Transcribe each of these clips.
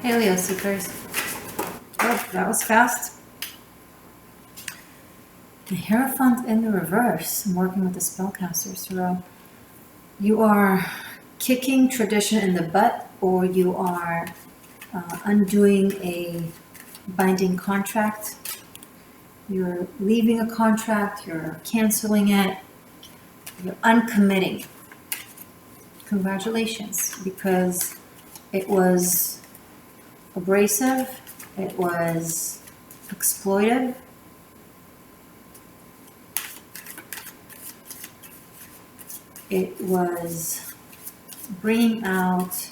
Hey, Leo Seekers. Oh, that was fast. The Hierophant in the reverse. I'm working with the spellcasters throughout. You are kicking tradition in the butt, or you are undoing a binding contract. You're leaving a contract, you're canceling it, you're uncommitting. Congratulations, because it was abrasive, it was exploitive, it was bringing out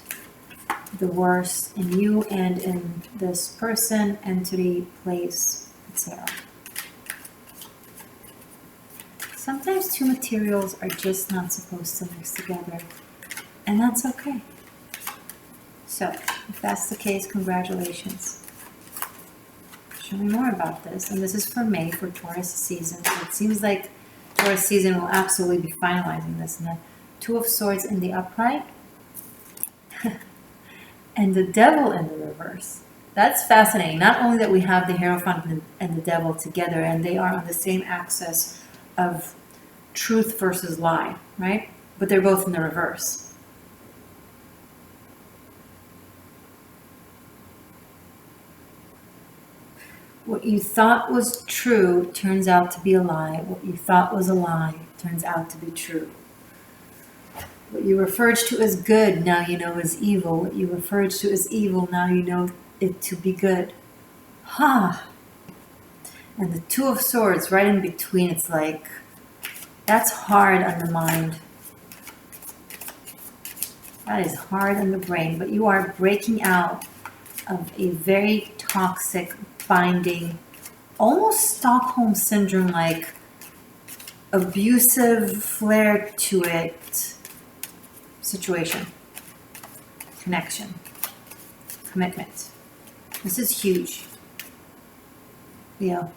the worst in you and in this person, entity, place, etc. Sometimes two materials are just not supposed to mix together, and that's okay. So, if that's the case, congratulations. Show me more about this. And this is for May, for Taurus season. So it seems like Taurus season will absolutely be finalizing this. And the Two of Swords in the upright. And the Devil in the reverse. That's fascinating. Not only that we have the Hierophant and the Devil together, and they are on the same axis of truth versus lie, right? But they're both in the reverse. What you thought was true turns out to be a lie. What you thought was a lie turns out to be true. What you referred to as good, now you know is evil. What you referred to as evil, now you know it to be good. Ha! And the Two of Swords right in between, it's like, that's hard on the mind. That is hard on the brain. But you are breaking out of a very toxic, binding, almost Stockholm Syndrome-like, abusive flair to it situation, connection, commitment. This is huge. Leo.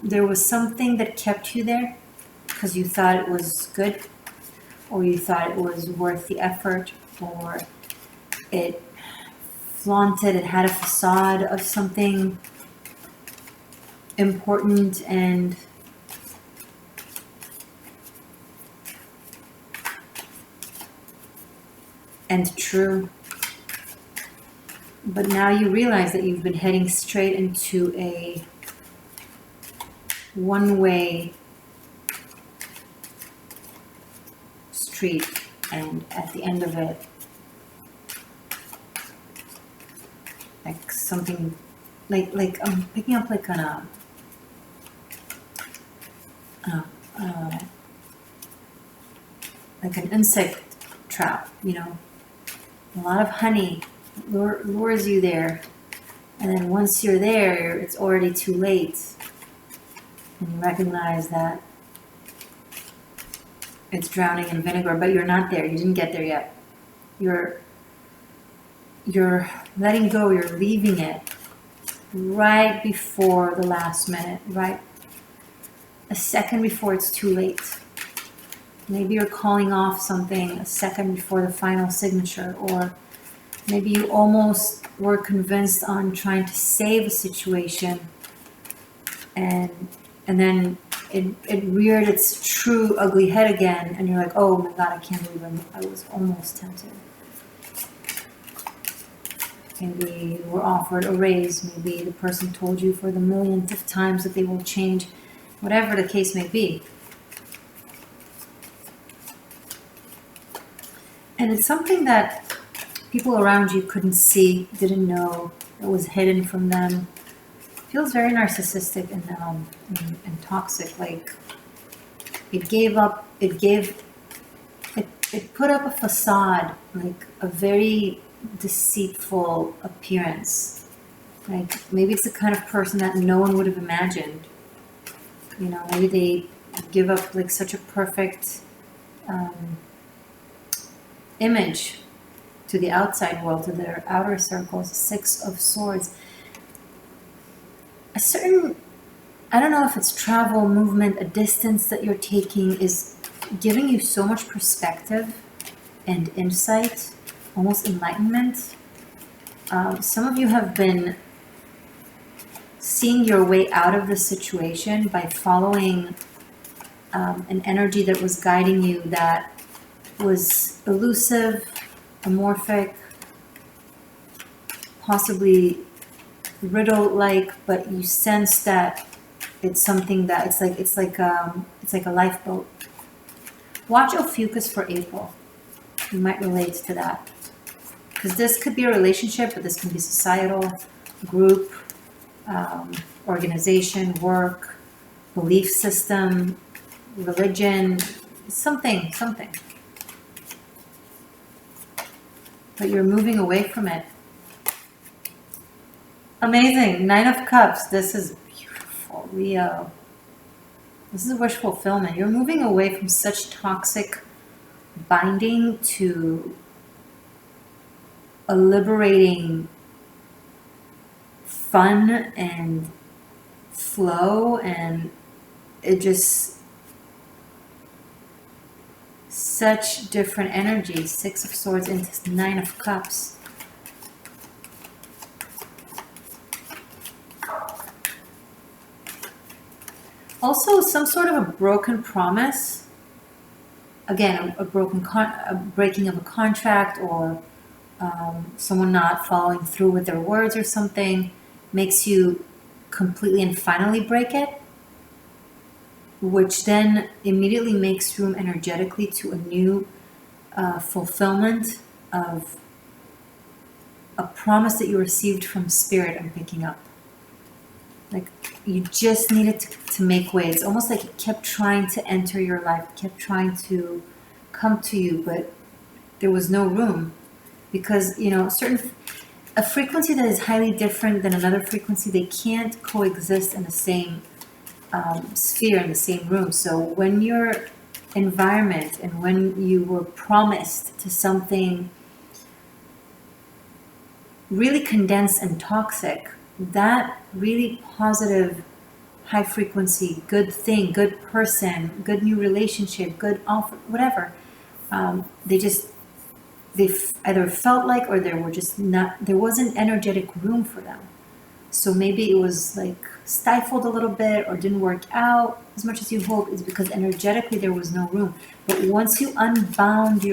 There was something that kept you there because you thought it was good, or you thought it was worth the effort, or it flaunted, it had a facade of something important and true. But now you realize that you've been heading straight into a one-way street, and at the end of it, like something, like I'm picking up like an like an insect trap, you know, a lot of honey lures you there, and then once you're there, it's already too late, and you recognize that it's drowning in vinegar, but you're not there. You didn't get there yet. You're letting go. You're leaving it right before the last minute, right a second before it's too late. Maybe you're calling off something a second before the final signature, or maybe you almost were convinced on trying to save a situation, and then it reared its true ugly head again, and you're like, oh my God, I can't believe I was almost tempted. Maybe you were offered a raise, maybe the person told you for the millionth times that they will change, whatever the case may be. And it's something that people around you couldn't see, didn't know, that was hidden from them. It feels very narcissistic and toxic. Like it put up a facade, like a very deceitful appearance. Like maybe it's the kind of person that no one would have imagined. You know, maybe they give up like such a perfect image to the outside world, to their outer circles. Six of Swords. A certain, I don't know if it's travel, movement, a distance that you're taking is giving you so much perspective and insight, almost enlightenment. Some of you have been seeing your way out of the situation by following an energy that was guiding you that was elusive, amorphic, possibly riddle-like, but you sense that it's something that it's like a lifeboat. Watch Ophiuchus for April. You might relate to that, because this could be a relationship, but this can be societal, group, organization, work, belief system, religion, something. But you're moving away from it. Amazing. 9 of Cups. This is beautiful, Leo. This is wish fulfillment. You're moving away from such toxic binding to a liberating fun and flow, and it just such different energy. 6 of Swords into 9 of Cups. Also, some sort of a broken promise. Again, a breaking of a contract, or someone not following through with their words or something, makes you completely and finally break it, which then immediately makes room energetically to a new fulfillment of a promise that you received from Spirit. I'm picking up. Like, you just needed to make way. It's almost like it kept trying to enter your life, kept trying to come to you, but there was no room. Because, you know, a frequency that is highly different than another frequency, they can't coexist in the same sphere, in the same room. So when your environment and when you were promised to something really condensed and toxic, that really positive, high frequency, good thing, good person, good new relationship, good offer, whatever, they either felt like, or there wasn't energetic room for them. So maybe it was like stifled a little bit, or didn't work out as much as you hoped. It's because energetically there was no room. But once you unbind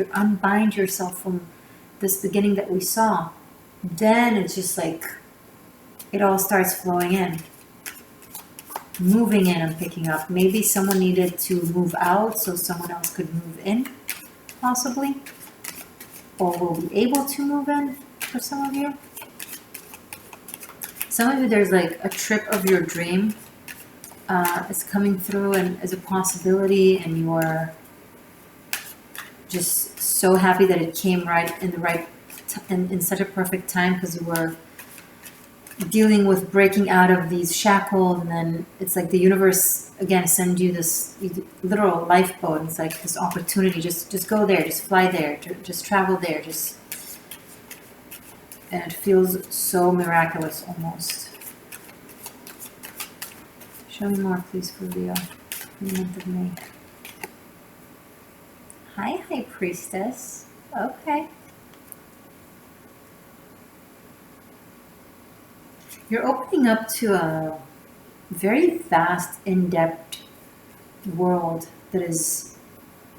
yourself from this beginning that we saw, then it's just like it all starts flowing in, moving in. I'm picking up. Maybe someone needed to move out so someone else could move in, possibly, or will be able to move in for some of you. Some of you, there's like a trip of your dream is coming through and as a possibility, and you are just so happy that it came right in the right in such a perfect time, because you were dealing with breaking out of these shackles, and then it's like the universe again sends you this literal lifeboat. It's like this opportunity, just go there, just fly there, just travel there, and it feels so miraculous almost. Show me more, please, for Leo, in the month of May. Hi, High Priestess. Okay. You're opening up to a very vast, in-depth world that is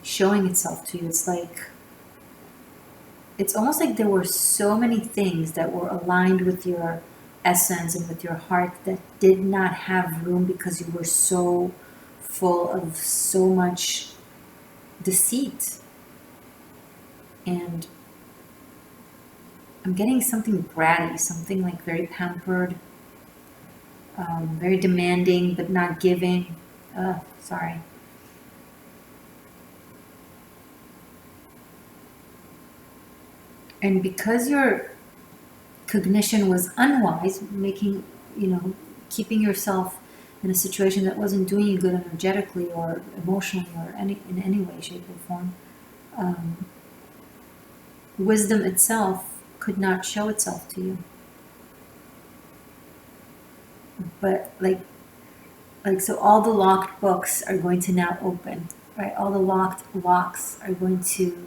showing itself to you. It's almost like there were so many things that were aligned with your essence and with your heart that did not have room because you were so full of so much deceit. And I'm getting something bratty, something like very pampered, very demanding, but not giving. Sorry. And because your cognition was unwise, keeping yourself in a situation that wasn't doing you good energetically or emotionally or in any way, shape, or form, wisdom itself could not show itself to you. But so all the locked books are going to now open, right? All the locked locks are going to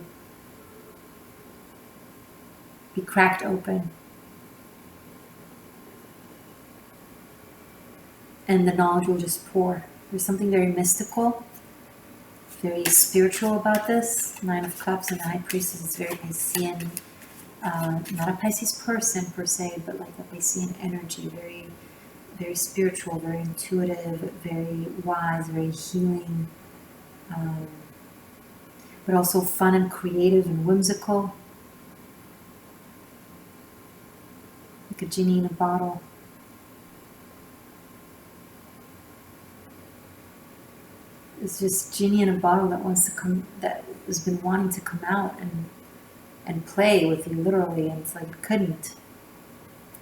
be cracked open. and the knowledge will just pour. There's something very mystical, very spiritual about this. Nine of Cups and the High Priestess is very Piscean. Not a Pisces person per se, but like a Piscean energy, very, very spiritual, very intuitive, very wise, very healing, but also fun and creative and whimsical. Like a genie in a bottle. It's just genie in a bottle that wants to come, that has been wanting to come out and play with you literally, and it's like couldn't.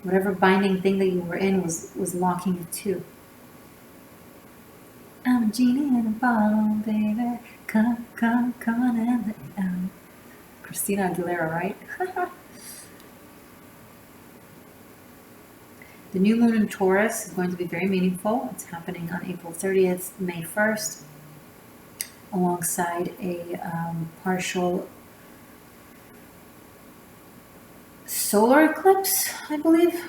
Whatever binding thing that you were in was locking you too. I'm a genie in a bottle, baby. Come on and let me out. Christina Aguilera, right? The new moon in Taurus is going to be very meaningful. It's happening on April 30th, May 1st, alongside a partial solar eclipse, I believe.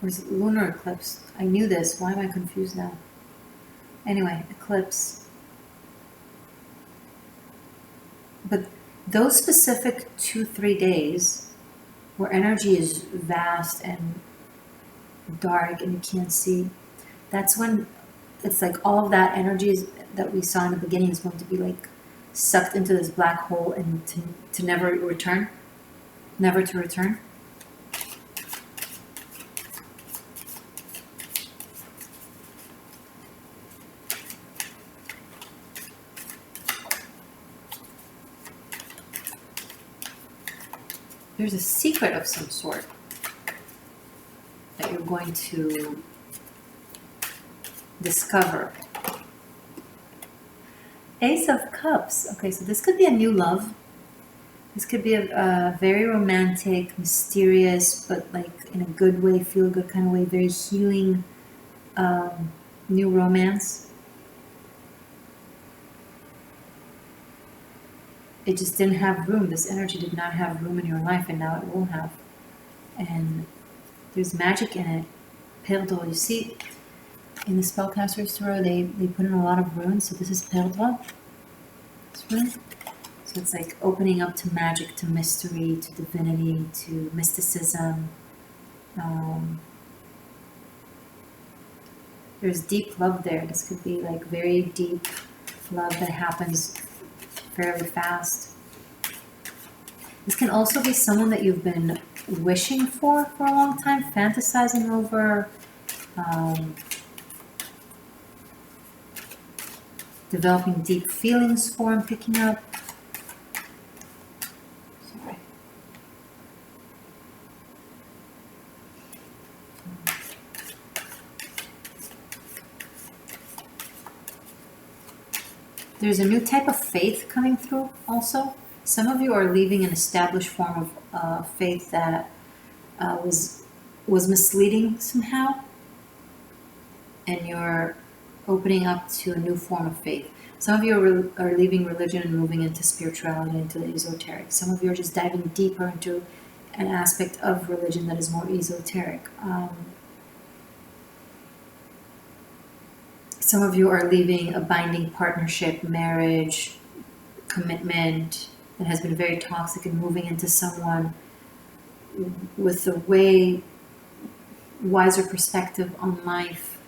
Or is it lunar eclipse? I knew this. Why am I confused now? Anyway, eclipse. But those specific 2-3 days where energy is vast and dark and you can't see, that's when it's like all of that energy that we saw in the beginning is going to be like sucked into this black hole and to never return. Never to return. There's a secret of some sort that you're going to discover. Ace of Cups. Okay, so this could be a new love. This could be a very romantic, mysterious, but like in a good way, feel good kind of way, very healing new romance. It just didn't have room. This energy did not have room in your life, and now it will have. And there's magic in it. Perdre, you see, in the Spellcaster's Tarot, they put in a lot of runes. So this is Perdre, this rune. So it's like opening up to magic, to mystery, to divinity, to mysticism. There's deep love there. This could be like very deep love that happens fairly fast. This can also be someone that you've been wishing for a long time, fantasizing over, developing deep feelings for, and picking up. Sorry. There's a new type of faith coming through also. Some of you are leaving an established form of faith that was misleading somehow, and you're opening up to a new form of faith. Some of you are leaving religion and moving into spirituality, into the esoteric. Some of you are just diving deeper into an aspect of religion that is more esoteric. Some of you are leaving a binding partnership, marriage, commitment that has been very toxic, and moving into someone with a way wiser perspective on life,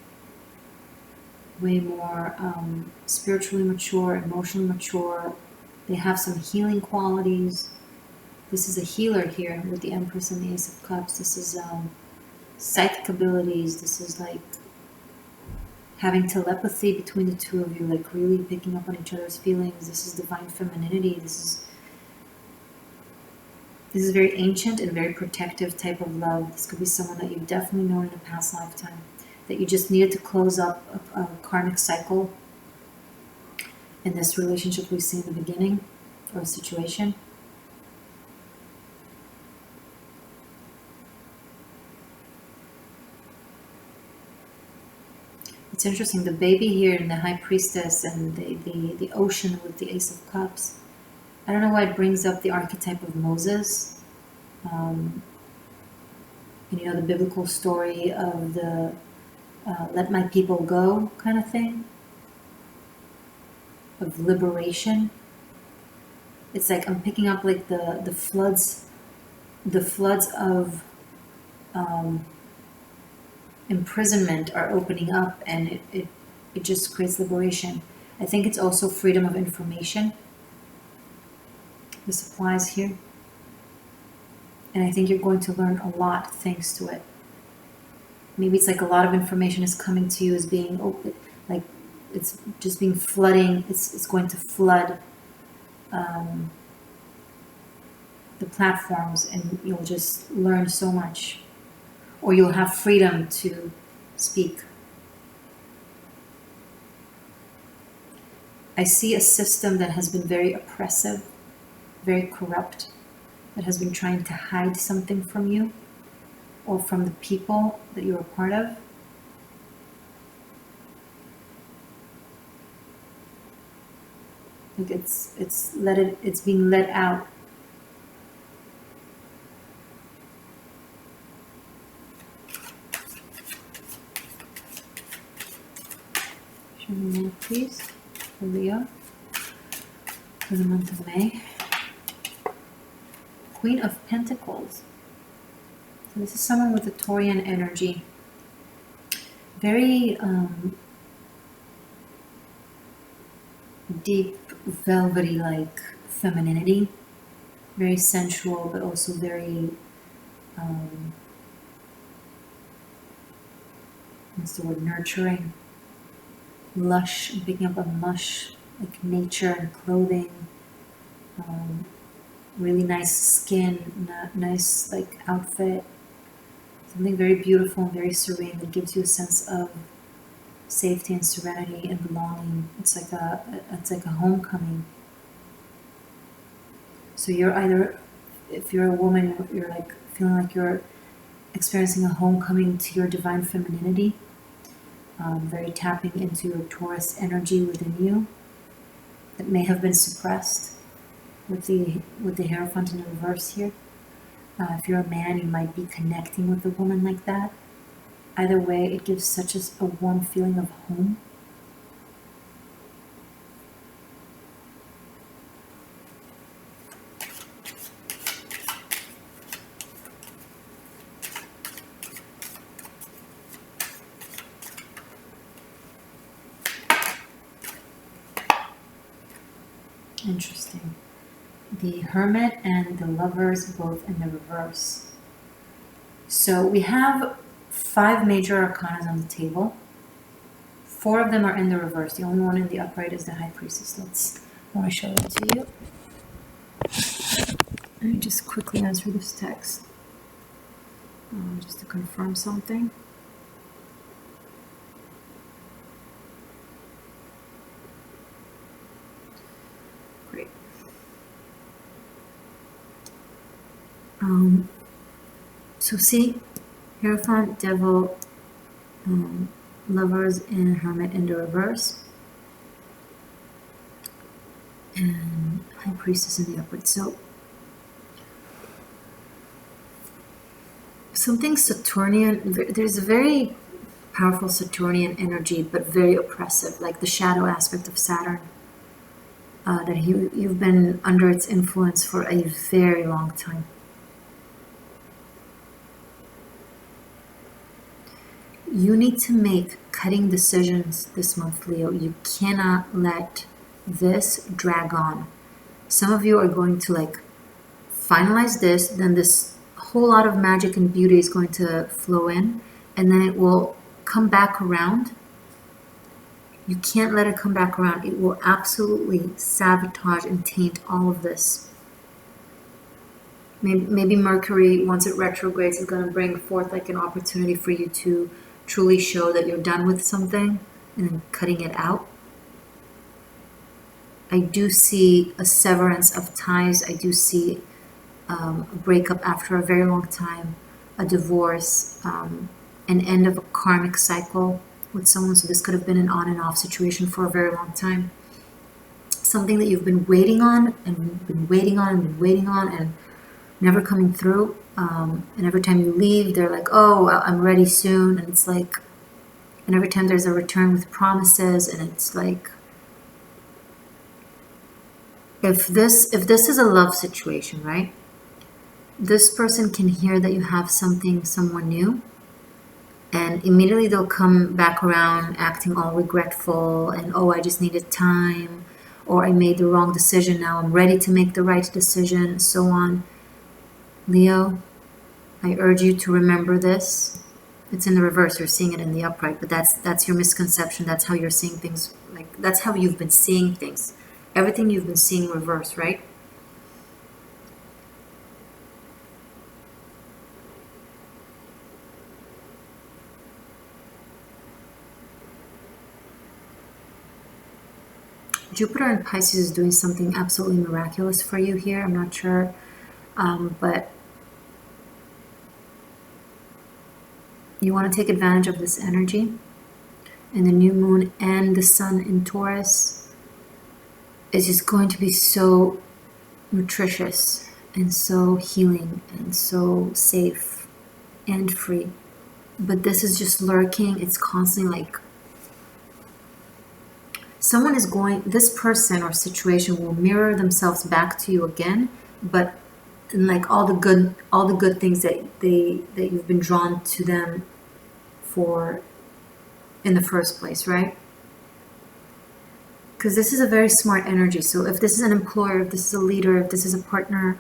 way more spiritually mature, emotionally mature. They have some healing qualities. This is a healer here with the Empress and the Ace of Cups. This is psychic abilities. This is like having telepathy between the two of you, like really picking up on each other's feelings. This is divine femininity. This is very ancient and very protective type of love. This could be someone that you've definitely known in a past lifetime, that you just needed to close up a karmic cycle in this relationship we see in the beginning, or a situation. It's interesting, the baby here in the High Priestess and the ocean with the Ace of Cups. I don't know why it brings up the archetype of Moses. And you know the biblical story of the let my people go kind of thing, of liberation. It's like I'm picking up like the floods of imprisonment are opening up, and it just creates liberation. I think it's also freedom of information. This applies here. And I think you're going to learn a lot thanks to it. Maybe it's like a lot of information is coming to you as being open, like it's just being flooding. It's going to flood the platforms, and you'll just learn so much. Or you'll have freedom to speak. I see a system that has been very oppressive, very corrupt, that has been trying to hide something from you or from the people that you're a part of. Like it's being let out. Show me more, please, for Leo, for the month of May. Queen of Pentacles. So this is someone with a Taurian energy. Very deep, velvety-like femininity. Very sensual, but also very, what's the word, nurturing. Lush, I'm picking up on lush, like nature and clothing. Really nice skin, nice like outfit. Something very beautiful and very serene that gives you a sense of safety and serenity and belonging. It's like a homecoming. So you're either, if you're a woman, you're like feeling like you're experiencing a homecoming to your divine femininity, very tapping into your Taurus energy within you that may have been suppressed with the Hierophant in the reverse here. If you're a man, you might be connecting with a woman like that. Either way, it gives such a warm feeling of home. Interesting. The Hermit and the Lovers both in the reverse. So we have 5 major arcana on the table. 4 of them are in the reverse. The only one in the upright is the High Priestess. I want to show it to you. Let me just quickly answer this text. Just to confirm something. Great. So see, Hierophant, Devil, Lovers, and Hermit in the reverse, and High Priestess in the upright. So something Saturnian, there's a very powerful Saturnian energy, but very oppressive, like the shadow aspect of Saturn, that you've been under its influence for a very long time. You need to make cutting decisions this month, Leo. You cannot let this drag on. Some of you are going to like finalize this, then this whole lot of magic and beauty is going to flow in, and then it will come back around. You can't let it come back around. It will absolutely sabotage and taint all of this. Maybe Mercury, once it retrogrades, is going to bring forth like an opportunity for you to truly show that you're done with something and then cutting it out. I do see a severance of ties. I do see a breakup after a very long time, a divorce, an end of a karmic cycle with someone. So this could have been an on and off situation for a very long time. Something that you've been waiting on and been waiting on and been waiting on, and never coming through. And every time you leave, they're like, oh, I'm ready soon. And it's like, and every time there's a return with promises, and it's like, if this is a love situation, right? This person can hear that you have someone new, and immediately they'll come back around acting all regretful and, oh, I just needed time, or I made the wrong decision, now I'm ready to make the right decision, and so on. Leo, I urge you to remember this. It's in the reverse, you're seeing it in the upright, but that's your misconception. That's how you're seeing things. Like, that's how you've been seeing things. Everything you've been seeing reverse, right? Jupiter in Pisces is doing something absolutely miraculous for you here. I'm not sure, but you want to take advantage of this energy. And the new moon and the sun in Taurus is just going to be so nutritious and so healing and so safe and free. But this is just lurking. It's constantly like, this person or situation will mirror themselves back to you again, but like all the good things that you've been drawn to them for in the first place, right? Because this is a very smart energy. So if this is an employer, if this is a leader, if this is a partner,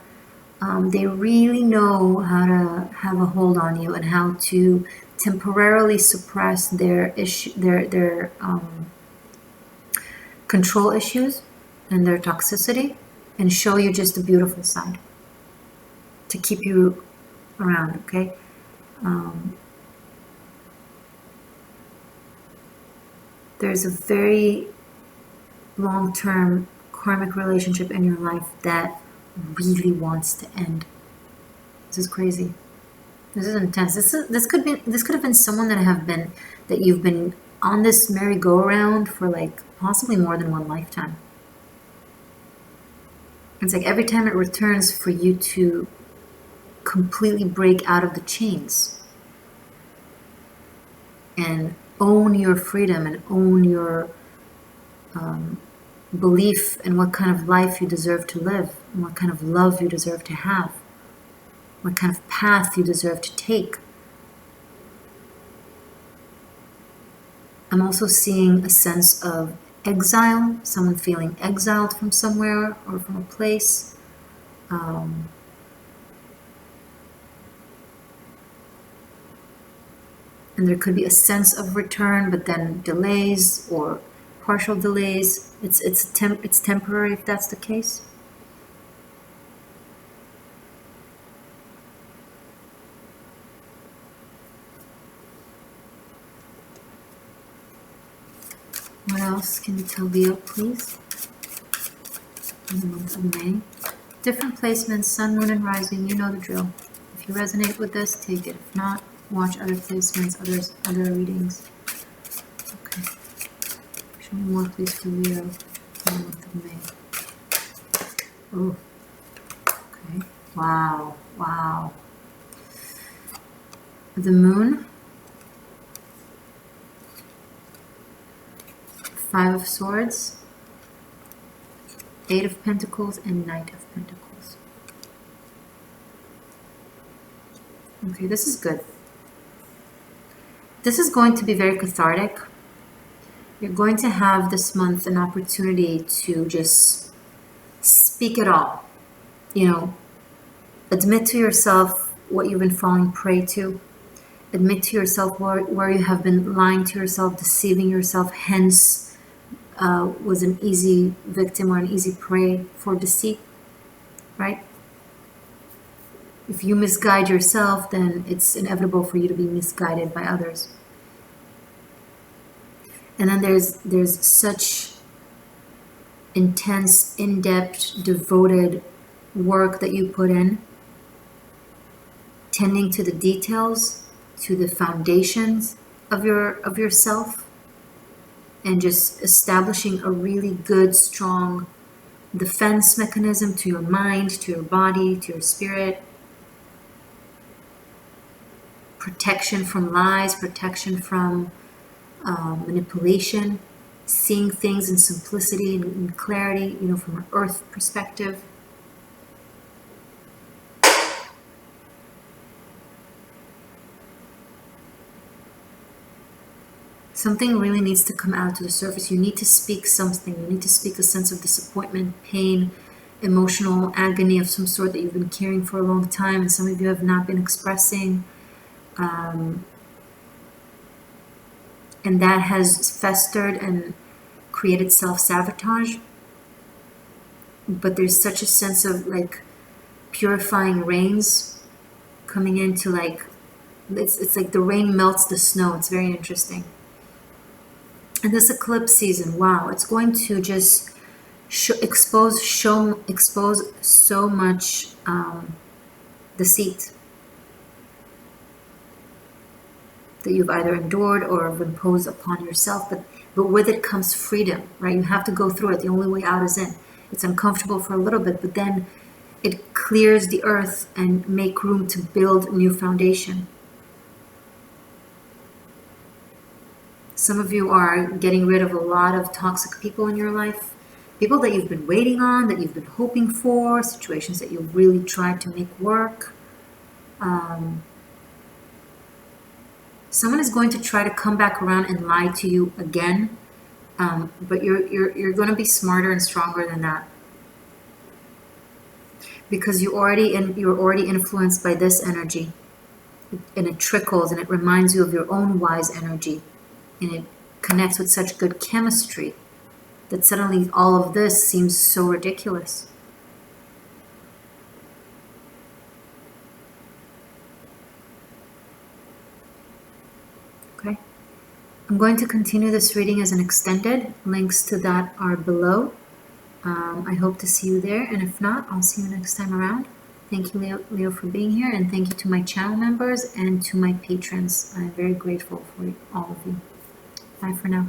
they really know how to have a hold on you and how to temporarily suppress their control issues and their toxicity, and show you just the beautiful side to keep you around, okay? There's a very long-term karmic relationship in your life that really wants to end. This is crazy. This is intense. This could have been someone that you've been on this merry-go-round for like possibly more than one lifetime. It's like every time it returns for you to completely break out of the chains and own your freedom and own your belief in what kind of life you deserve to live, and what kind of love you deserve to have, what kind of path you deserve to take. I'm also seeing a sense of exile, someone feeling exiled from somewhere or from a place. And there could be a sense of return, but then delays or partial delays. It's temporary if that's the case. What else can you tell Leo, please? In the month of May. Different placements, sun, moon, and rising, you know the drill. If you resonate with this, take it. If not, watch other placements, other readings. Okay. Show me more, please, for Leo in the month of May. Oh. Okay. Wow. Wow. The moon. 5 of Swords, 8 of Pentacles, and Knight of Pentacles. Okay, this is good. This is going to be very cathartic. You're going to have this month an opportunity to just speak it all. You know, admit to yourself what you've been falling prey to. Admit to yourself where you have been lying to yourself, deceiving yourself, hence was an easy victim or an easy prey for deceit, right? If you misguide yourself, then it's inevitable for you to be misguided by others. And then there's such intense, in-depth, devoted work that you put in, tending to the details, to the foundations of yourself, and just establishing a really good, strong defense mechanism to your mind, to your body, to your spirit, protection from lies, protection from manipulation, seeing things in simplicity and clarity, you know, from an earth perspective. Something really needs to come out to the surface. You need to speak something. You need to speak a sense of disappointment, pain, emotional agony of some sort that you've been carrying for a long time, and some of you have not been expressing. And that has festered and created self-sabotage. But there's such a sense of like purifying rains coming into like, it's like the rain melts the snow. It's very interesting. And this eclipse season, wow, it's going to just expose so much deceit that you've either endured or have imposed upon yourself, but with it comes freedom, right? You have to go through it. The only way out is in. It's uncomfortable for a little bit, but then it clears the earth and make room to build new foundation. Some of you are getting rid of a lot of toxic people in your life, people that you've been waiting on, that you've been hoping for, situations that you've really tried to make work. Someone is going to try to come back around and lie to you again, but you're going to be smarter and stronger than that, because you're already influenced by this energy, and it trickles and it reminds you of your own wise energy. And it connects with such good chemistry that suddenly all of this seems so ridiculous. Okay. I'm going to continue this reading as an extended. Links to that are below. I hope to see you there. And if not, I'll see you next time around. Thank you, Leo, for being here. And thank you to my channel members and to my patrons. I'm very grateful for all of you. Bye for now.